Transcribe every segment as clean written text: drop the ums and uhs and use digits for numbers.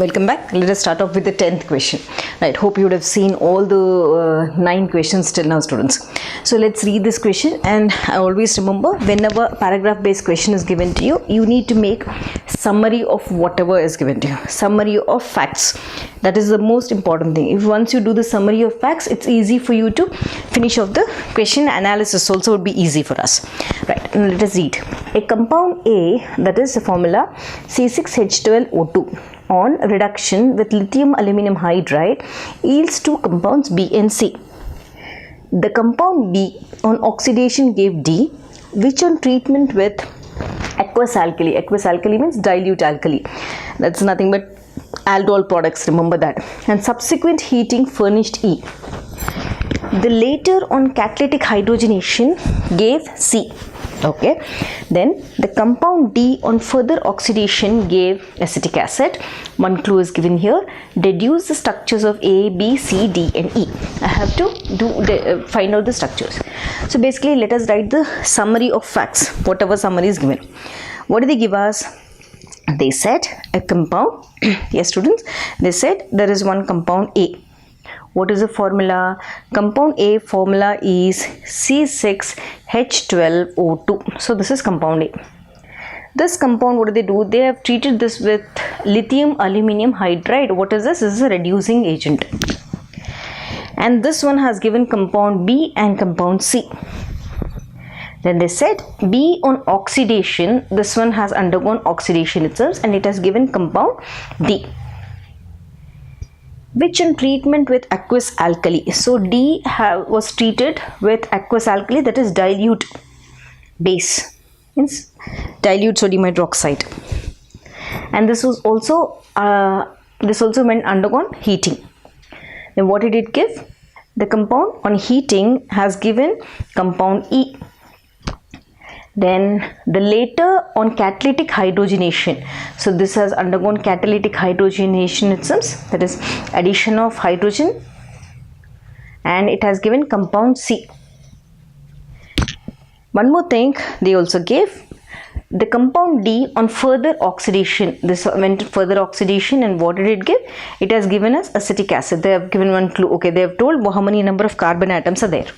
welcome back. Let us start off with the 10th question. Right, hope you would have seen all the 9 questions till now, students. So let's read this question, and I always remember whenever a paragraph based question is given to you, you need to make summary of whatever is given to you, summary of facts. That is the most important thing. If once you do the summary of facts, it's easy for you to finish off the question. Analysis also would be easy for us. Right, and let us read. A compound A, that is the formula C6H12O2, on reduction with lithium aluminum hydride yields two compounds B and C. The compound B on oxidation gave D, which on treatment with aqueous alkali, aqueous alkali means dilute alkali, that's nothing but aldol products, remember that, and subsequent heating furnished E. The later on catalytic hydrogenation gave C. Okay, then the compound D on further oxidation gave acetic acid. One clue is given here. Deduce the structures of A, B, C, D and E. I have to find out the structures. So basically let us write the summary of facts, whatever summary is given. What did they give us? They said a compound, yes students, they said there is one compound A. What is the formula? Compound A formula is C6H12O2. So this is compound A. This compound, what do they do? They have treated this with lithium aluminum hydride. What is this? This is a reducing agent. And this one has given compound B and compound C. Then they said B on oxidation, this one has undergone oxidation itself, and it has given compound D, which in treatment with aqueous alkali. So D was treated with aqueous alkali, that is dilute base, means dilute sodium hydroxide, and this was also meant undergone heating. Then what did it give? The compound on heating has given compound E. Then the later on catalytic hydrogenation, so this has undergone catalytic hydrogenation itself, that is addition of hydrogen, and it has given compound C. One more thing they also gave, the compound D on further oxidation. This went further oxidation, and what did it give? It has given us acetic acid. They have given one clue. Okay, they have told how many number of carbon atoms are there.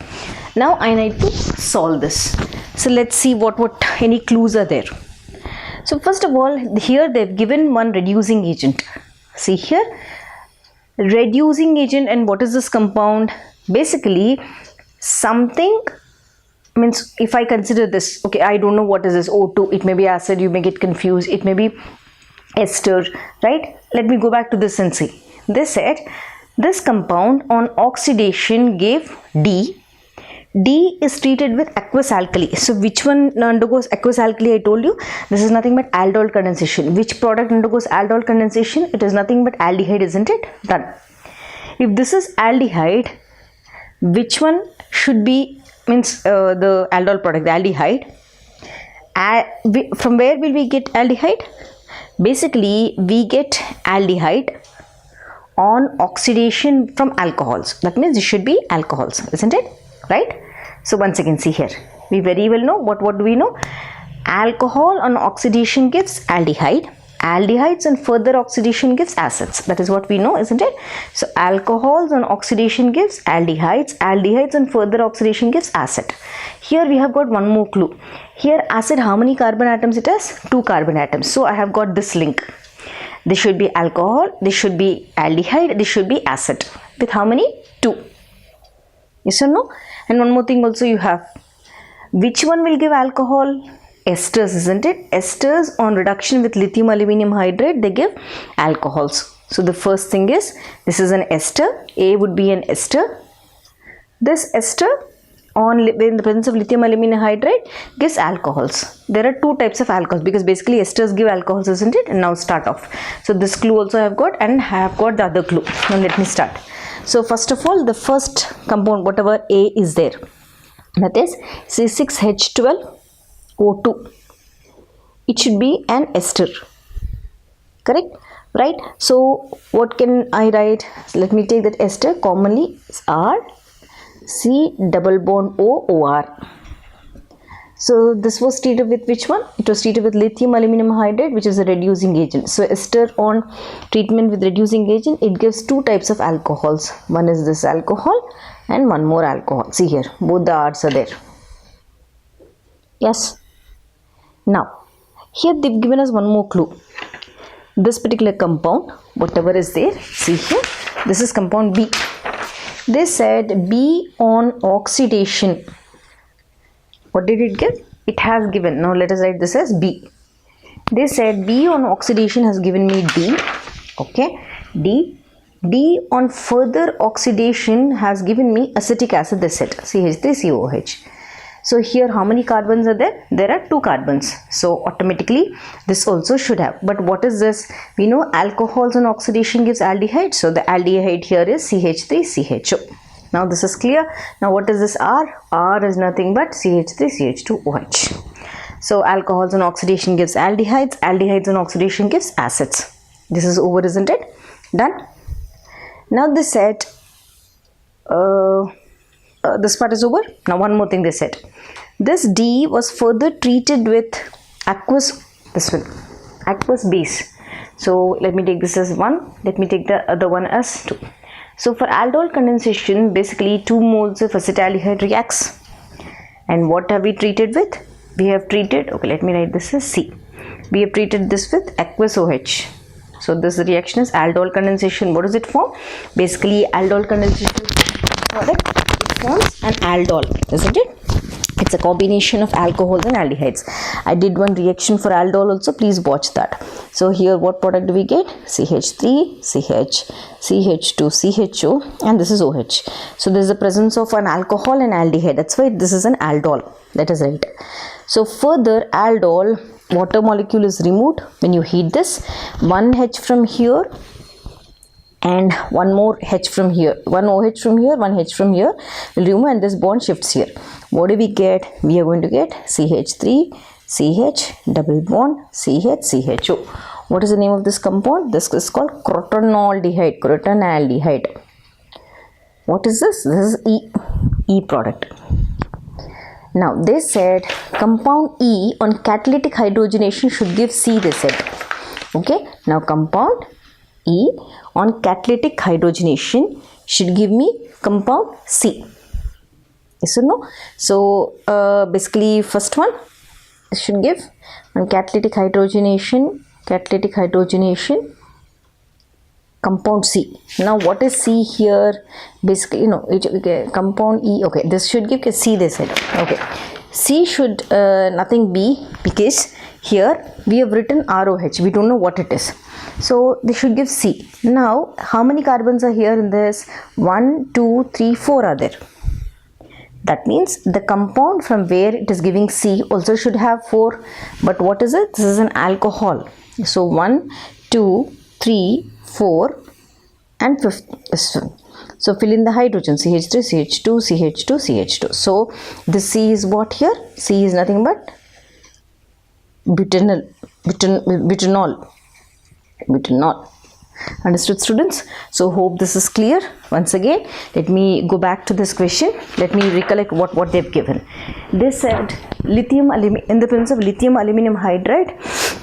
Now I need to solve this. So let's see what any clues are there. So first of all, here they've given one reducing agent. See here, reducing agent, and what is this compound? Basically something, means if I consider this, okay, I don't know what is this O2, it may be acid, you may get confused, it may be ester, right? Let me go back to this and see. They said this compound on oxidation gave D. D is treated with aqueous alkali. So which one undergoes aqueous alkali? I told you this is nothing but aldol condensation. Which product undergoes aldol condensation? It is nothing but aldehyde, isn't it? Done. If this is aldehyde, which one should be, means the aldol product, the aldehyde. From where will we get aldehyde? Basically we get aldehyde on oxidation from alcohols. That means it should be alcohols, isn't it? Right? So once again, see here, we very well know what do we know? Alcohol on oxidation gives aldehyde, aldehydes on further oxidation gives acids. That is what we know, isn't it? So alcohols on oxidation gives aldehydes, aldehydes on further oxidation gives acid. Here we have got one more clue. Here acid, how many carbon atoms it has? 2 carbon atoms. So I have got this link. This should be alcohol, this should be aldehyde, this should be acid. With how many? 2. Yes or no? And one more thing also you have. Which one will give alcohol? Esters, isn't it? Esters on reduction with lithium aluminum hydride, they give alcohols. So the first thing is, this is an ester. A would be an ester. This ester in the presence of lithium aluminum hydride gives alcohols. There are 2 types of alcohols, because basically esters give alcohols, isn't it? And now start off. So this clue also I have got, and I have got the other clue. Now let me start. So first of all, the first compound, whatever A is there, that is C6H12O2. It should be an ester, correct? Right? So what can I write? So let me take that ester, commonly R, C double bond O, OR. So this was treated with which one? It was treated with lithium aluminum hydride, which is a reducing agent. So ester on treatment with reducing agent, it gives two types of alcohols. One is this alcohol and one more alcohol. See here, both the R's are there. Yes. Now, here they've given us one more clue. This particular compound, whatever is there, see here, this is compound B. They said B on oxidation. What did it give? It has given, now let us write this as B. They said B on oxidation has given me D, okay, D. D on further oxidation has given me acetic acid, they said, CH3COOH. So here how many carbons are there? There are 2 carbons. So automatically this also should have. But what is this? We know alcohols on oxidation gives aldehyde. So the aldehyde here is CH3CHO. Now this is clear. Now what is this R? R is nothing but CH3CH2OH. So alcohols on oxidation gives aldehydes. Aldehydes on oxidation gives acids. This is over, isn't it? Done. Now they said this part is over. Now one more thing they said. This D was further treated with aqueous base. So let me take this as 1. Let me take the other one as 2. So for aldol condensation, basically 2 moles of acetaldehyde reacts. And what have we treated with? We have treated, okay, let me write this as C. We have treated this with aqueous OH. So this reaction is aldol condensation. What does it form? Basically aldol condensation product, it forms an aldol, isn't it? It's a combination of alcohols and aldehydes. I did one reaction for aldol also. Please watch that. So here what product do we get? CH3, CH, CH2, CHO, and this is OH. So there is the presence of an alcohol and aldehyde. That's why this is an aldol. Let us write. So further aldol, water molecule is removed when you heat this. One H from here and one more H from here, one OH from here, one H from here will remove, and this bond shifts here. What do we get? We are going to get CH3, CH, double bond, CH, CHO. What is the name of this compound? This is called crotonaldehyde. Crotonaldehyde. What is this? This is E product. Now they said compound E on catalytic hydrogenation should give C, they said. Okay, now compound E on catalytic hydrogenation should give me compound C. Yes or no? So basically first one should give on catalytic hydrogenation compound C. Now what is C here? Basically, compound E. Okay, this should give C, they said. Okay, C should nothing be, because here we have written ROH. We don't know what it is. So they should give C. Now how many carbons are here in this? 1, 2, 3, 4 are there. That means the compound from where it is giving C also should have 4. But what is it? This is an alcohol. So 1, 2, 3, 4 and 5th. So fill in the hydrogen, CH3, CH2, CH2, CH2. So this C is what here? C is nothing but butanol. Understood, students? So hope this is clear. Once again, let me go back to this question. Let me recollect what they've given. They said lithium in the presence of lithium aluminum hydride,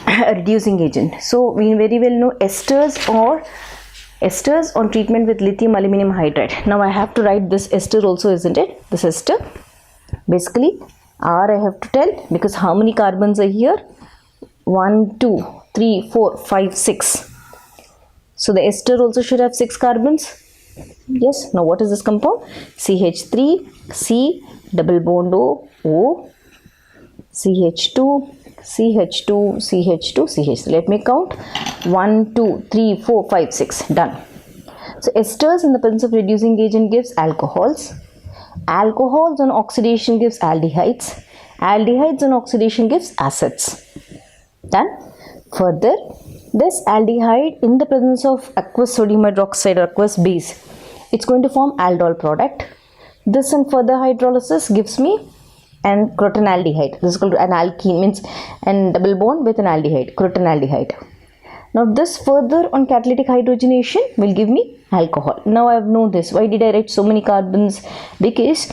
a reducing agent. So we very well know esters on treatment with lithium aluminum hydride. Now I have to write this ester also, isn't it? This ester. Basically R I have to tell, because how many carbons are here? 1, 2, 3, 4, 5, 6. So the ester also should have 6 carbons. Yes. Now what is this compound? CH3, C, double bond O, CH2, CH2, CH2, CH3. Let me count. 1, 2, 3, 4, 5, 6. Done. So esters in the presence of reducing agent gives alcohols. Alcohols on oxidation gives aldehydes. Aldehydes on oxidation gives acids. Done. Further, this aldehyde in the presence of aqueous sodium hydroxide or aqueous base, it's going to form aldol product. This and further hydrolysis gives me an crotonaldehyde. This is called an alkene, means an double bond with an aldehyde, crotonaldehyde. Now this further on catalytic hydrogenation will give me alcohol. Now I have known this. Why did I write so many carbons? Because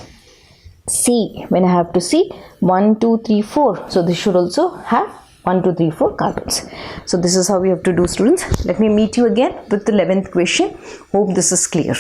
C, when I have to see 1, 2, 3, 4. So this should also have 1, 2, 3, 4 carbons. So this is how we have to do, students. Let me meet you again with the 11th question. Hope this is clear.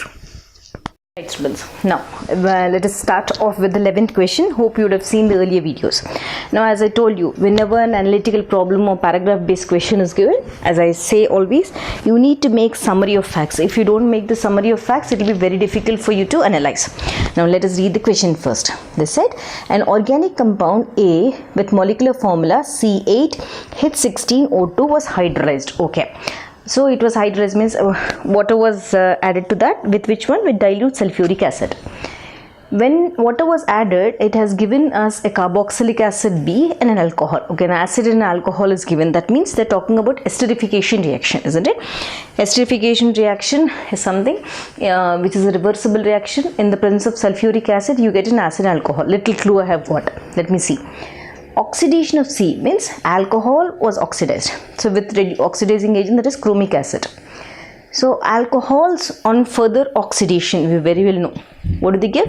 Right, students. Now let us start off with the 11th question. Hope you would have seen the earlier videos. Now, as I told you, whenever an analytical problem or paragraph based question is given, as I say always, you need to make summary of facts. If you don't make the summary of facts, it will be very difficult for you to analyze. Now let us read the question first. They said an organic compound A with molecular formula C8H16O2 was hydrolyzed. Okay. So it was hydrolyzed, means water was added to that. With which one? With dilute sulfuric acid. When water was added, it has given us a carboxylic acid B and an alcohol. Okay, an acid and an alcohol is given. That means they're talking about esterification reaction, isn't it? Esterification reaction is something which is a reversible reaction. In the presence of sulfuric acid, you get an acid and alcohol. Little clue I have got. Let me see. Oxidation of C means alcohol was oxidized. So with oxidizing agent, that is chromic acid. So alcohols on further oxidation, we very well know. What do they give?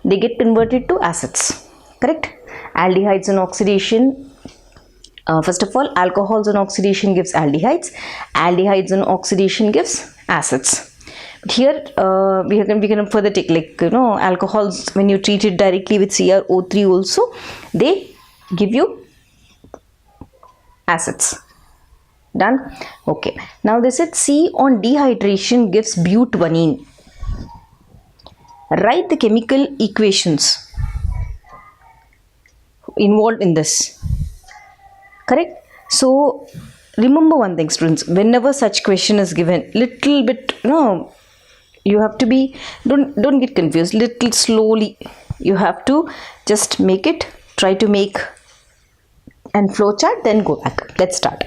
They get converted to acids. Correct? Aldehydes on oxidation. First of all, alcohols on oxidation gives aldehydes. Aldehydes on oxidation gives acids. But here we can further take, like, alcohols, when you treat it directly with CrO3 also, they give you acids. Done? Okay. Now they said C on dehydration gives butanine. Write the chemical equations involved in this. Correct? So remember one thing, students, whenever such question is given, little bit, you have to be, don't get confused, little slowly. You have to just make it, try to make and flow chart, then go back. Let's start.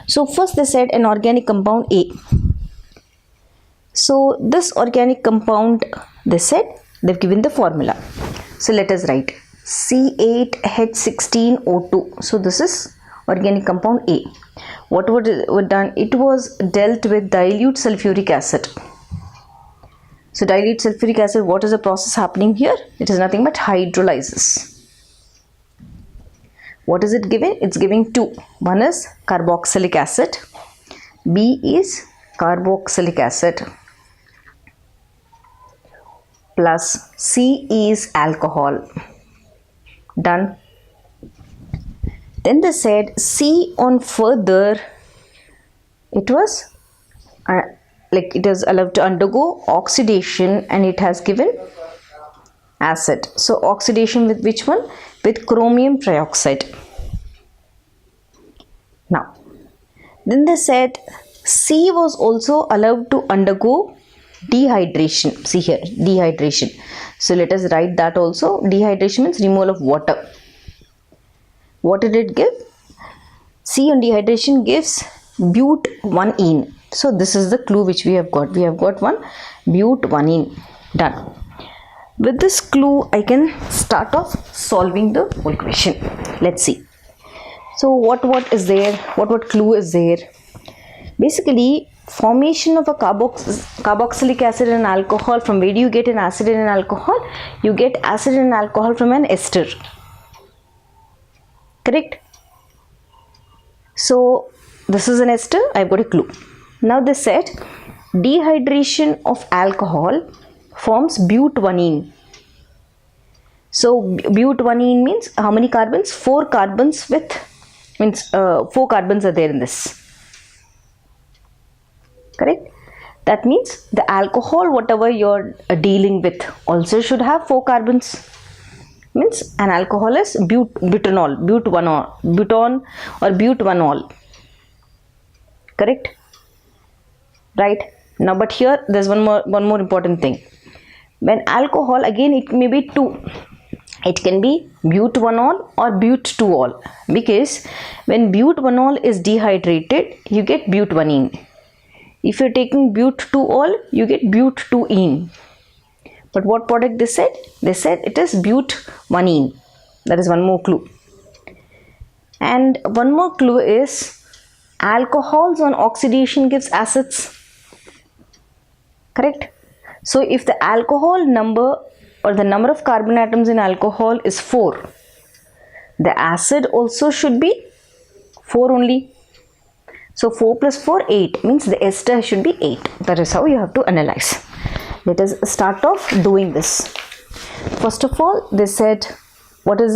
So first they said an organic compound A. So this organic compound, they said they've given the formula. So let us write C8H16O2. So this is organic compound A. What was done? It was dealt with dilute sulfuric acid. So dilute sulfuric acid, what is the process happening here? It is nothing but hydrolysis. What is it giving? It's giving two. One is carboxylic acid. B is carboxylic acid. Plus C is alcohol. Done. Then they said C on further, it was it is allowed to undergo oxidation and it has given acid. So oxidation with which one? With chromium trioxide. Now, then they said C was also allowed to undergo dehydration. See here, dehydration. So let us write that also. Dehydration means removal of water. What did it give? C on dehydration gives butanine. So this is the clue which we have got. We have got one, butanine. Done. With this clue, I can start off solving the whole question. Let's see. So what is there? What clue is there? Basically, formation of a carboxylic acid and alcohol. From where do you get an acid and an alcohol? You get acid and alcohol from an ester. Correct? So this is an ester. I've got a clue. Now they said dehydration of alcohol forms butanine. So butanine means how many carbons? 4 carbons with, means 4 carbons are there in this. Correct? That means the alcohol, whatever you're dealing with, also should have 4 carbons. Means an alcohol is butanol, buton or butanol. Correct? Right? Now, but here there's one more important thing. When alcohol, again it may be 2. It can be butanol or but2ol, because when butanol is dehydrated, you get butanine. If you're taking but2ol, you get but2ene. But what product they said? They said it is butanine. That is one more clue. And one more clue is alcohols on oxidation gives acids. Correct? So if the alcohol number or the number of carbon atoms in alcohol is 4, the acid also should be 4 only. So 4 plus 4, 8, means the ester should be 8. That is how you have to analyze. Let us start off doing this. First of all, they said, what is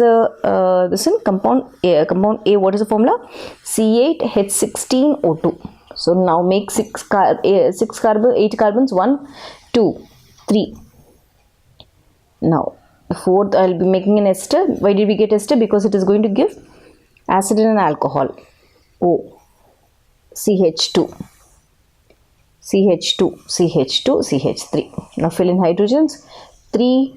this in compound A? Compound A, what is the formula? C8H16O2. So now make 8 carbons, 1, 2, 3. Now the fourth, I will be making an ester. Why did we get ester? Because it is going to give acid and alcohol. O, CH2, CH2, CH2, CH3. Now fill in hydrogens. 3,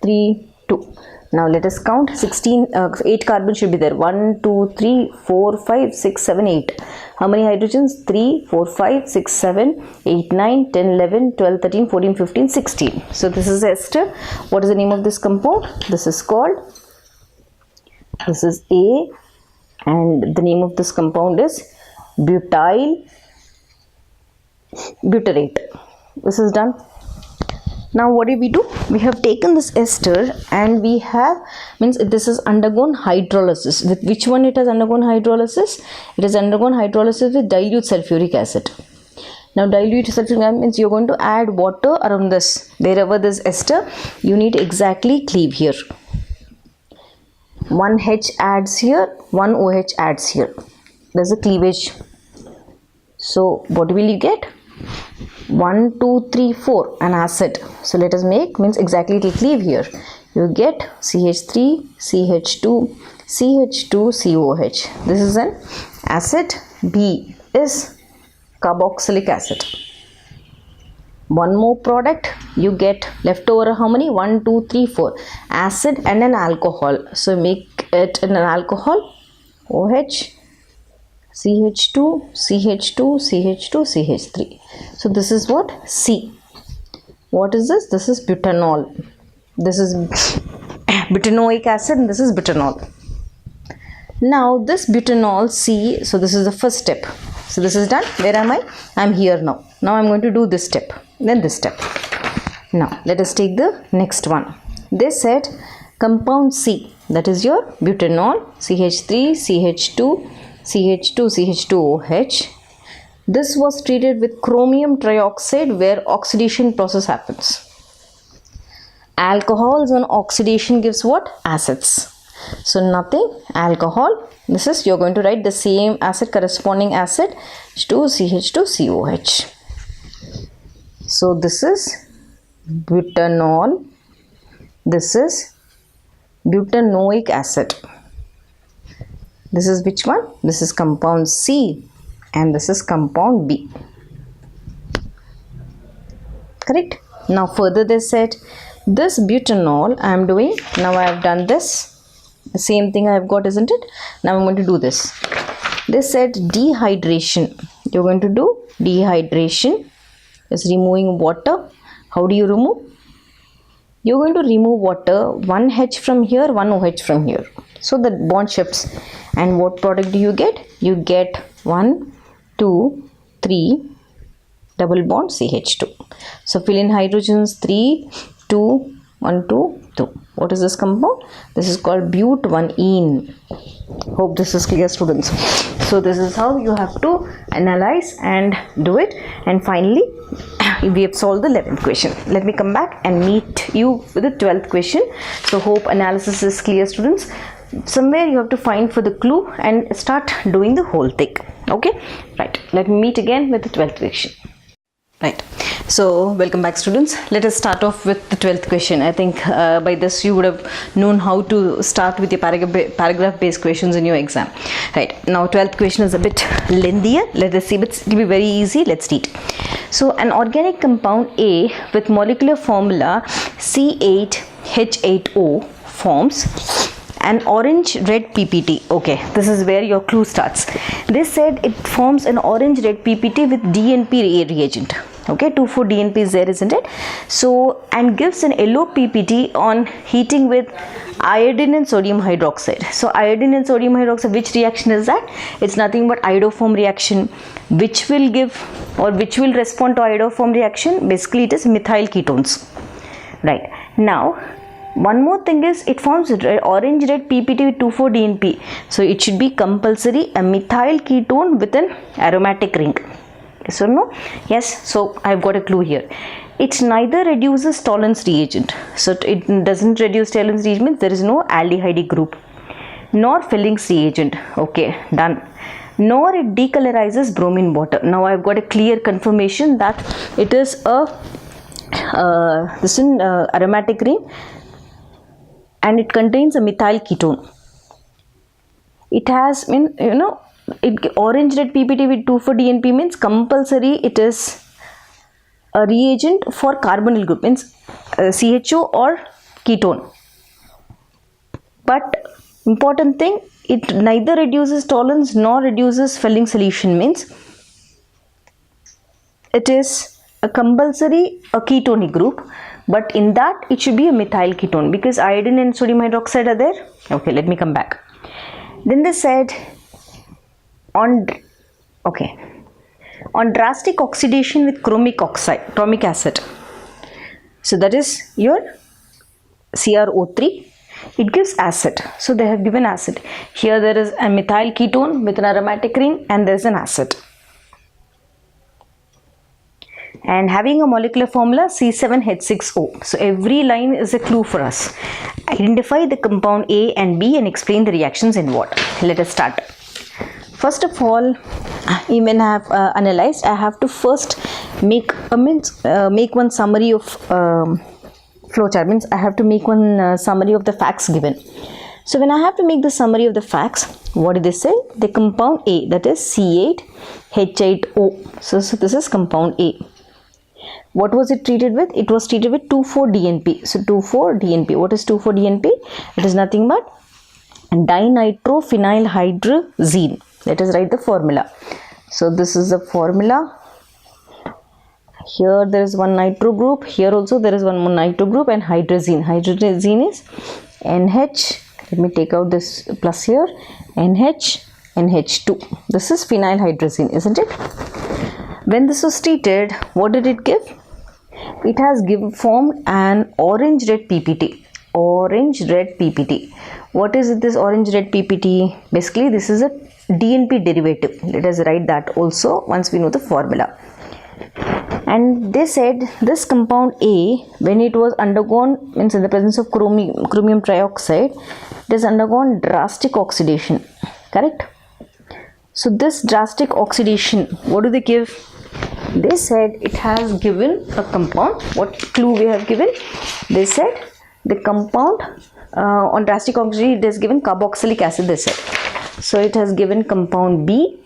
3, 2. Now let us count. 8 carbons should be there. 1, 2, 3, 4, 5, 6, 7, 8. How many hydrogens? 3, 4, 5, 6, 7, 8, 9, 10, 11, 12, 13, 14, 15, 16. So this is ester. What is the name of this compound? This is called, this is A, and the name of this compound is butyl butyrate. This is done. Now what do? We have taken this ester and we have, means this is undergone hydrolysis. With which one it has undergone hydrolysis? It has undergone hydrolysis with dilute sulfuric acid. Now dilute sulfuric acid means you're going to add water around this. Wherever this ester, you need exactly cleave here. 1 H adds here, 1 OH adds here. There's a cleavage. So what will you get? 1, 2, 3, 4, an acid. So let us make, means exactly it will cleave here. You get CH3, CH2, CH2, COH. This is an acid. B is carboxylic acid. One more product, you get leftover how many? 1, 2, 3, 4. Acid and an alcohol. So make it an alcohol. OH. CH2, CH2, CH2, CH3. So this is what? C. What is this? This is butanol. This is butanoic acid and this is butanol. Now this butanol C, so this is the first step. So this is done. Where am I? I am here now. Now I am going to do this step, then this step. Now let us take the next one. They said compound C, that is your butanol, CH3, CH2, CH2, CH2OH. This was treated with chromium trioxide where oxidation process happens. Alcohols on oxidation gives what? Acids. So nothing, alcohol. This is, you're going to write the same acid, corresponding acid, CH2COH. So this is butanol. This is butanoic acid. This is which one? This is compound C and this is compound B. Correct? Now further they said this butanol I am doing. Now I have done this. The same thing I have got, isn't it? Now I'm going to do this. They said dehydration. You're going to do dehydration. Is removing water. How do you remove? You're going to remove water. 1 H from here, 1 OH from here. So the bond shifts. And what product do you get? You get 1, 2, 3, double bond CH2. So fill in hydrogens 3, 2, 1, 2, 2. What is this compound? This is called but1ene. Hope this is clear, students. So this is how you have to analyze and do it. And finally, we have solved the 11th question. Let me come back and meet you with the 12th question. So hope analysis is clear, students. Somewhere you have to find for the clue and start doing the whole thing. Okay, right, let me meet again with the 12th question. Right, so welcome back, students. Let us start off with the 12th question. I think by this you would have known how to start with your paragraph based questions in your exam. Right, now 12th question is a bit lengthier. Let us see, but it will be very easy. Let's read. So an organic compound A with molecular formula C8H8O forms an orange red PPT. Okay, this is where your clue starts. They said it forms an orange red PPT with DNP reagent. Okay, 2,4-DNP is there, isn't it? So, and gives an yellow PPT on heating with iodine and sodium hydroxide. So iodine and sodium hydroxide, which reaction is that? It's nothing but iodoform reaction. Which will give or which will respond to iodoform reaction? Basically it is methyl ketones. Right. Now one more thing is it forms orange red PPT with 2,4-DNP. So it should be compulsory a methyl ketone with an aromatic ring. Yes or no? Yes. So I've got a clue here. It neither reduces tolerance reagent. So it doesn't reduce tolerance reagent means there is no aldehyde group. Nor Fillings reagent. Okay, done. Nor it decolorizes bromine water. Now I've got a clear confirmation that it is a aromatic ring and it contains a methyl ketone. It has orange red PPT with 2,4-DNP means compulsory it is a reagent for carbonyl group means CHO or ketone. But important thing, it neither reduces tolerance nor reduces Fillings solution means it is a compulsory a ketone group, but in that it should be a methyl ketone because iodine and sodium hydroxide are there. Okay, let me come back. Then they said on drastic oxidation with chromic acid. So that is your CrO3. It gives acid. So they have given acid. Here there is a methyl ketone with an aromatic ring and there is an acid. And having a molecular formula C7H6O. So every line is a clue for us. Identify the compound A and B and explain the reactions involved. Let us start. First of all, even I have analyzed, I have to first make one summary of flowchart, means I have to make one summary of the facts given. So when I have to make the summary of the facts, what did they say? The compound A, that is C8H8O. So this is compound A. What was it treated with? It was treated with 2,4-DNP. So 2,4-DNP. What is 2,4-DNP? It is nothing but dinitrophenylhydrazine. Let us write the formula. So this is the formula. Here there is one nitro group. Here also there is one more nitro group and hydrazine. Hydrazine is NH. Let me take out this plus here. NH, NH2. This is phenylhydrazine, isn't it? When this was treated, what did it give? It has formed an orange red PPT. Orange red PPT. What is this orange red PPT? Basically, this is a DNP derivative. Let us write that also once we know the formula. And they said this compound A, when it was undergone, means in the presence of chromium trioxide, it has undergone drastic oxidation. Correct? So this drastic oxidation, what do they give? They said it has given a compound. What clue we have given? They said the compound on drastic oxidation, it has given carboxylic acid, they said. So it has given compound B.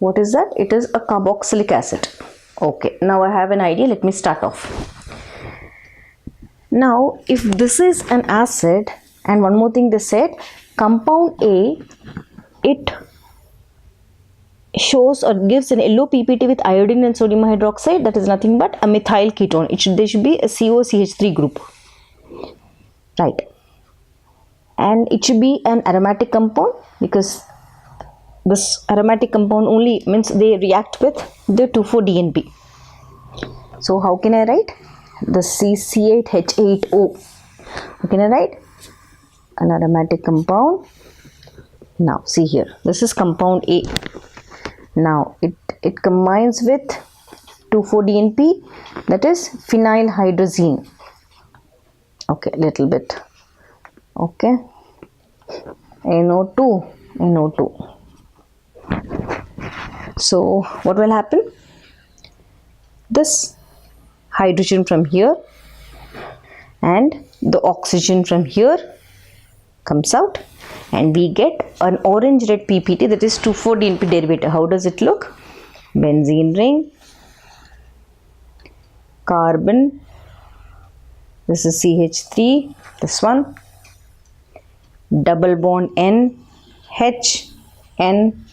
What is that? It is a carboxylic acid. Okay, now I have an idea. Let me start off. Now, if this is an acid, and one more thing they said, compound A, it shows or gives an yellow PPT with iodine and sodium hydroxide. That is nothing but a methyl ketone. There should be a COCH3 group. Right. And it should be an aromatic compound because this aromatic compound only means they react with the 2,4-DNP. So how can I write? The C8H8O. How can I write? An aromatic compound. Now see here. This is compound A. Now it combines with 2,4-DNP, that is phenylhydrazine. Okay, little bit. Okay. NO2. So what will happen? This hydrogen from here and the oxygen from here comes out and we get an orange red PPT, that is 2,4-DNP derivative. How does it look? Benzene ring, carbon, this is CH3, this one, double bond N, H, N,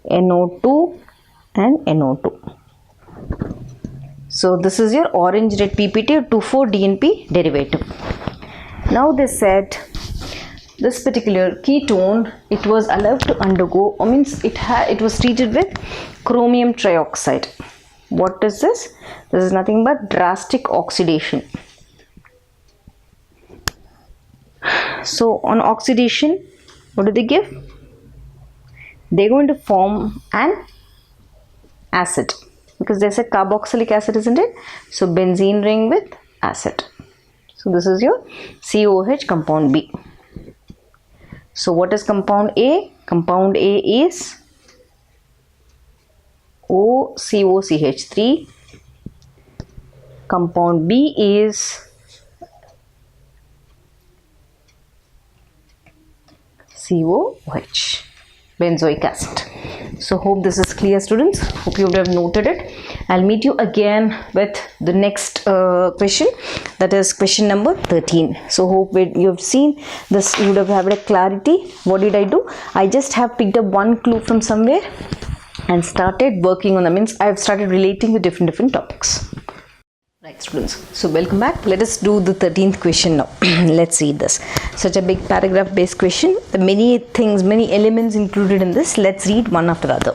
NO2 and NO2. So this is your orange red PPT 2,4-DNP derivative. Now they said this particular ketone, it was allowed to undergo, it was treated with chromium trioxide. What is this? This is nothing but drastic oxidation. So on oxidation, what do they give? They're going to form an acid, because there's a carboxylic acid, isn't it? So benzene ring with acid. So this is your COH compound B. So what is compound A? Compound A is OCOCH3. Compound B is COH, benzoic acid. So hope this is clear, students. Hope you would have noted it. I'll meet you again with the next question, that is question number 13. So hope you have seen this, you would have had a clarity. What did I do? I just have picked up one clue from somewhere and started working on them. Means I have started relating the different topics. Right, students, so welcome back. Let us do the 13th question now. Let's read this. Such a big paragraph based question. The many things, many elements included in this. Let's read one after the other.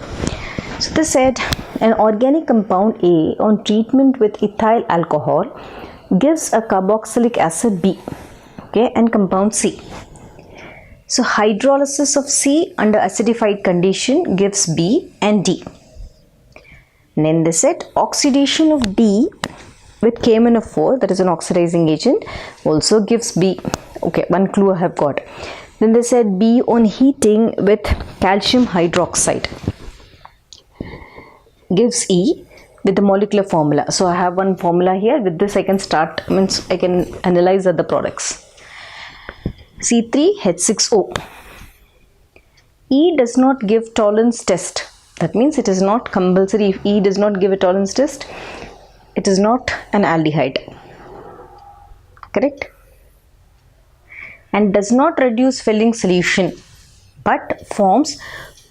So they said an organic compound A on treatment with ethyl alcohol gives a carboxylic acid B, okay, and compound C. So hydrolysis of C under acidified condition gives B and D. And then they said oxidation of D with KMnO4, that is an oxidizing agent, also gives B. Okay, one clue I have got. Then they said B on heating with calcium hydroxide gives E with the molecular formula. So I have one formula here. With this I can start, means I can analyze other products. C3H6O. E does not give tolerance test. That means it is not compulsory. If E does not give a tolerance test, it is not an aldehyde, correct? And does not reduce filling solution, but forms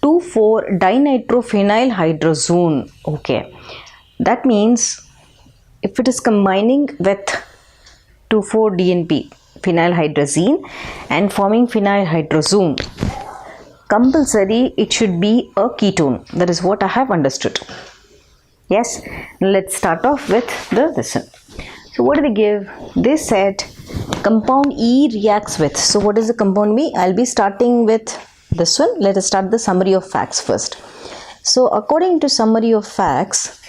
2,4-dinitrophenylhydrazone. Okay, that means if it is combining with 2,4-DNP phenylhydrazine and forming phenylhydrazone, compulsory it should be a ketone. That is what I have understood. Yes, let's start off with this one. So what do they give? They said compound E reacts with. So what is the compound E? I'll be starting with this one. Let us start the summary of facts first. So according to summary of facts,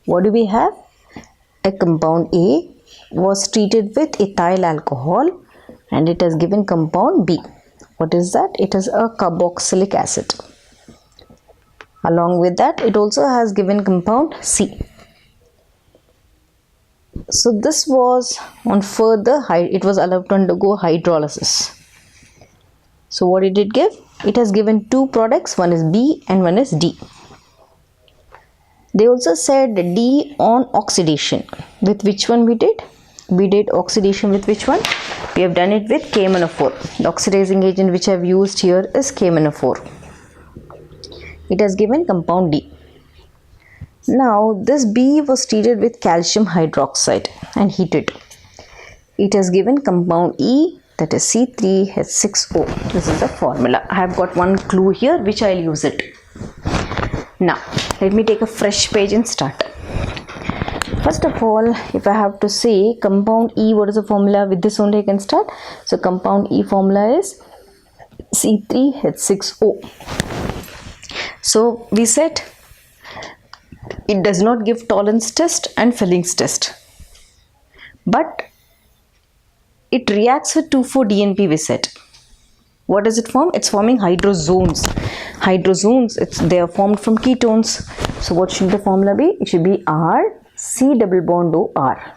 what do we have? A compound A was treated with ethyl alcohol and it has given compound B. What is that? It is a carboxylic acid. Along with that, it also has given compound C. So this was on further, it was allowed to undergo hydrolysis. So what did it give? It has given two products, one is B and one is D. They also said D on oxidation. With which one we did? We did oxidation with which one? We have done it with KMnO4. The oxidizing agent which I have used here is KMnO4. It has given compound D. Now this B was treated with calcium hydroxide and heated. It has given compound E, that is C3H6O. This is the formula. I have got one clue here which I will use it. Now let me take a fresh page and start. First of all, if I have to say compound E, what is the formula? With this only I can start. So compound E formula is C3H6O. So we said it does not give tolerance test and fillings test, but it reacts with 2,4-DNP, we said. What does it form? It's forming hydrozones. Hydrozones, they are formed from ketones. So what should the formula be? It should be R, C double bond O, R.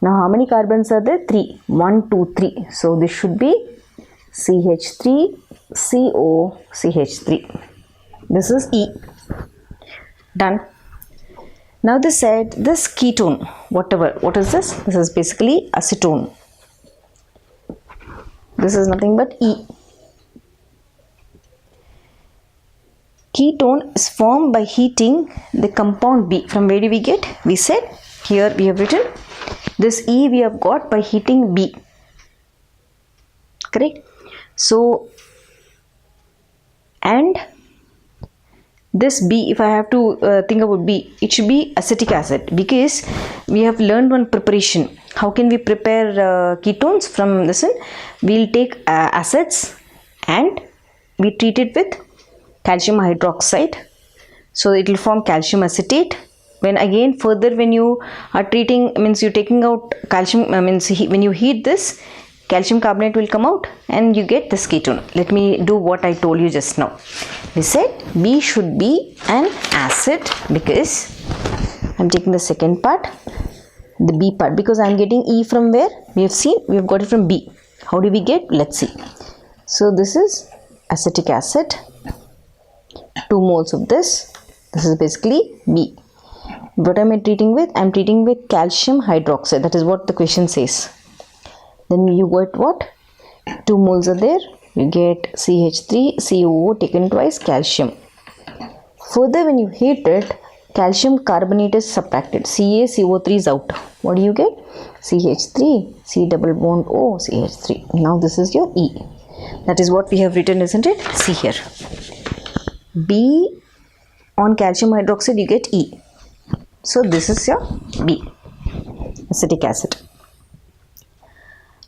Now how many carbons are there? 3. 1, 2, 3. So this should be CH3, CO, CH3. This is E. Done. Now they said this ketone, what is this? This is basically acetone. This is nothing but E. Ketone is formed by heating the compound B. From where do we get? We said here we have written this E we have got by heating B. Correct? So, and This B, if I have to think about B, it should be acetic acid, because we have learned one preparation. How can we prepare ketones from this one? We'll take acids and we treat it with calcium hydroxide, so it will form calcium acetate. When again further, when you are treating, means you're taking out calcium, when you heat this, calcium carbonate will come out and you get this ketone. Let me do what I told you just now. We said B should be an acid, because I'm taking the second part, the B part, because I'm getting E from where? We have seen, we have got it from B. How do we get? Let's see. So this is acetic acid, 2 moles of this. This is basically B. What am I treating with? I'm treating with calcium hydroxide. That is what the question says. Then you get what? 2 moles are there. You get CH3, COO taken twice, calcium. Further, when you heat it, calcium carbonate is subtracted. CaCO3 is out. What do you get? CH3, C double bond O, CH3. Now this is your E. That is what we have written, isn't it? See here. B on calcium hydroxide, you get E. So this is your B, acetic acid.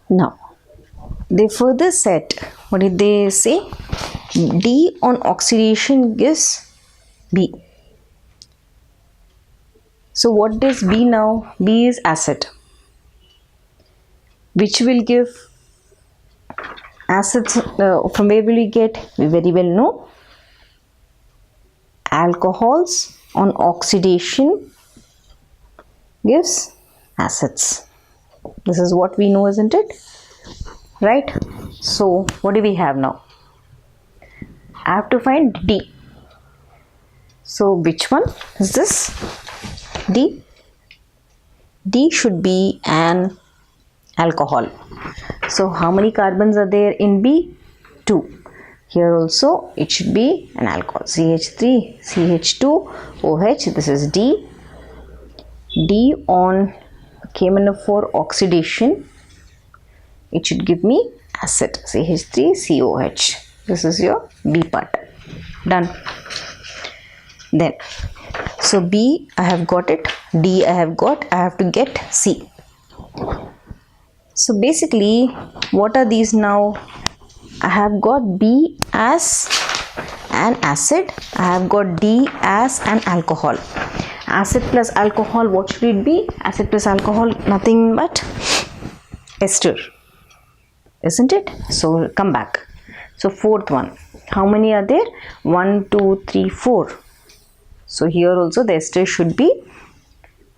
Now, they further said, what did they say? D on oxidation gives B. So what is B now? B is acid, which will give acids. From where will we get? We very well know. Alcohols on oxidation gives acids. This is what we know, isn't it? Right? So what do we have now? I have to find D. So which one is this? D. D should be an alcohol. So how many carbons are there in B? 2. Here also it should be an alcohol. CH3, CH2, OH. This is D. D on KMnO4 oxidation, it should give me acid. CH3, COH. This is your B part. Done. Then, so B I have got it. D I have got. I have to get C. So basically, what are these now? I have got B as an acid. I have got D as an alcohol. Acid plus alcohol, what should it be? Acid plus alcohol, nothing but ester, isn't it? So come back. So fourth one, how many are there? 1, 2, 3, 4. So here also the ester should be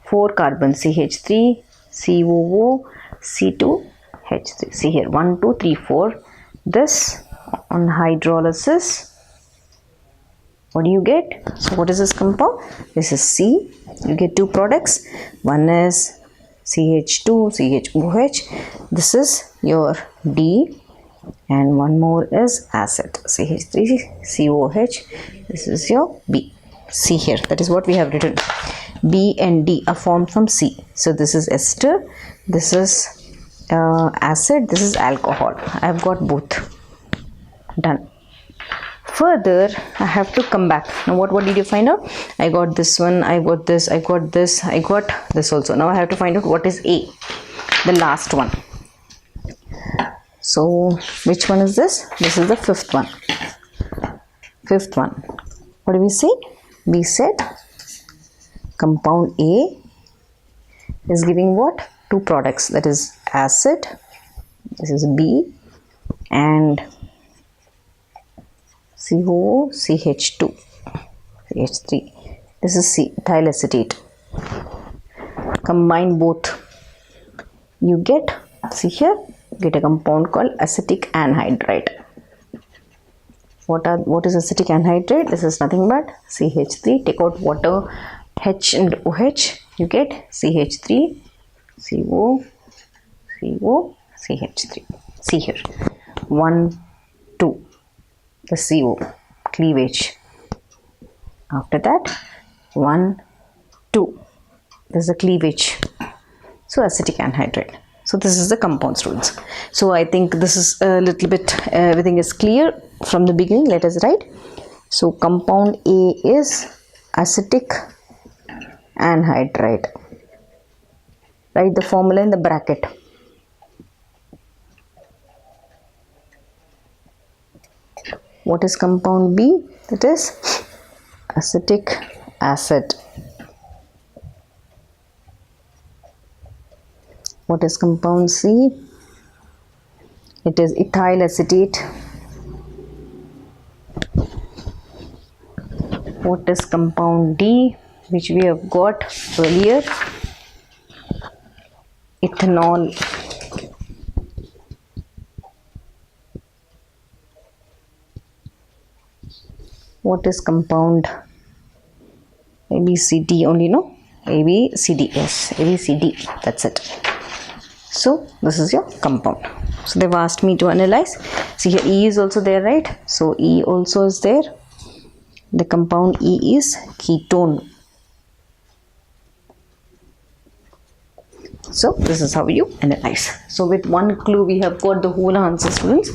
4 carbons, CH3, COO, C2, H3. See here, 1, 2, 3, 4. This on hydrolysis, what do you get? So what is this compound? This is C. You get 2 products. One is CH2, CHOH. This is your D. And one more is acid, CH3, COH. This is your B. See here, that is what we have written. B and D are formed from C. So this is ester, this is acid, this is alcohol. I have got both. Done. Further, I have to come back. Now what did you find out? I got this one, I got this, I got this, I got this also. Now I have to find out what is A, the last one. So which one is this? This is the fifth one. Fifth one. What do we say? We said compound A is giving what? 2 products, that is acid, this is B, and COO, CH2, CH3. This is C, ethyl acetate. Combine both. You get, see here, get a compound called acetic anhydride. What is acetic anhydride? This is nothing but CH3. Take out water, H and OH. You get CH3, CO, CO, CH3. See here, 1, 2. The CO, cleavage. After that, 1, 2. This is the cleavage. So acetic anhydride. So this is the compound, students. So I think this is a little bit, everything is clear from the beginning. Let us write. So compound A is acetic anhydride. Write the formula in the bracket. What is compound B? That is acetic acid. What is compound C? It is ethyl acetate. What is compound D, which we have got earlier? Ethanol. What is compound ABCD only, no? ABCDS, ABCD, that's it. So this is your compound. So they've asked me to analyze. See here E is also there, right? So E also is there. The compound E is ketone. So this is how you analyze. So with one clue we have got the whole answer, students.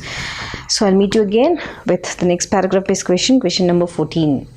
So I'll meet you again with the next paragraph based question, question number 14.